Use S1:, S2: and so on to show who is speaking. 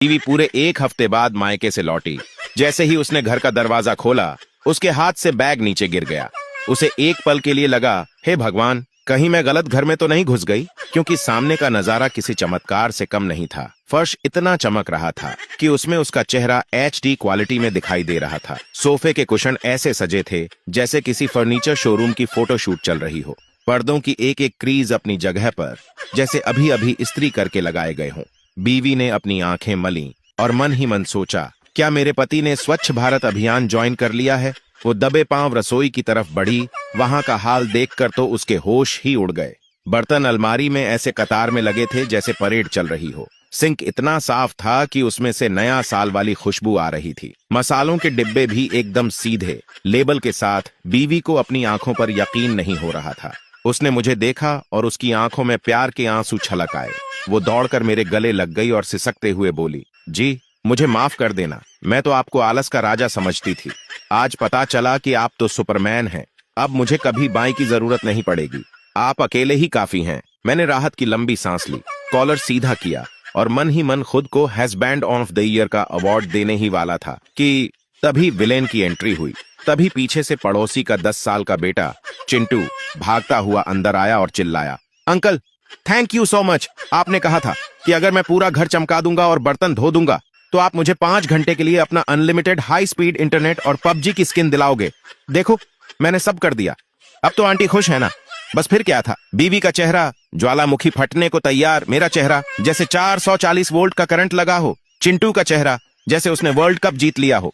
S1: बीवी पूरे एक हफ्ते बाद मायके से लौटी। जैसे ही उसने घर का दरवाजा खोला, उसके हाथ से बैग नीचे गिर गया। उसे एक पल के लिए लगा, हे भगवान, कहीं मैं गलत घर में तो नहीं घुस गई, क्योंकि सामने का नजारा किसी चमत्कार से कम नहीं था। फर्श इतना चमक रहा था कि उसमें उसका चेहरा HD क्वालिटी में दिखाई दे रहा था। सोफे के कुशन ऐसे सजे थे जैसे किसी फर्नीचर शोरूम की फोटोशूट चल रही हो। पर्दों की एक एक क्रीज अपनी जगह पर जैसे अभी अभी इस्त्री करके लगाए गए हों। बीवी ने अपनी आंखें मली और मन ही मन सोचा, क्या मेरे पति ने स्वच्छ भारत अभियान ज्वाइन कर लिया है? वो दबे पांव रसोई की तरफ बढ़ी। वहां का हाल देखकर तो उसके होश ही उड़ गए। बर्तन अलमारी में ऐसे कतार में लगे थे जैसे परेड चल रही हो। सिंक इतना साफ था कि उसमें से नया साल वाली खुशबू आ रही थी। मसालों के डिब्बे भी एकदम सीधे लेबल के साथ। बीवी को अपनी आंखों पर यकीन नहीं हो रहा था। उसने मुझे देखा और उसकी आंखों में प्यार के आंसू छलक आए। वो दौड़कर मेरे गले लग गई और सिसकते हुए बोली, जी मुझे माफ कर देना, मैं तो आपको आलस का राजा समझती थी। आज पता चला कि आप तो सुपरमैन हैं। अब मुझे कभी बाई की जरूरत नहीं पड़ेगी, आप अकेले ही काफी हैं। मैंने राहत की लंबी सांस ली, कॉलर सीधा किया और मन ही मन खुद को हस्बैंड ऑफ द ईयर का अवार्ड देने ही वाला था कि तभी विलेन की एंट्री हुई। तभी पीछे से पड़ोसी का 10 साल का बेटा चिंटू भागता हुआ अंदर आया और चिल्लाया, uncle thank you so much. आपने कहा था कि अगर मैं पूरा घर चमका दूंगा और बर्तन धो दूंगा तो आप मुझे 5 घंटे के लिए अपना अनलिमिटेड हाई स्पीड इंटरनेट और PUBG की स्किन दिलाओगे। देखो मैंने सब कर दिया। अब तो आंटी खुश है ना? बस फिर क्या था? बीवी का चेहरा ज्वालामुखी फटने को तैयार, मेरा चेहरा जैसे 440 वोल्ट का करंट लगा हो, चिंटू का चेहरा जैसे उसने वर्ल्ड कप जीत लिया हो।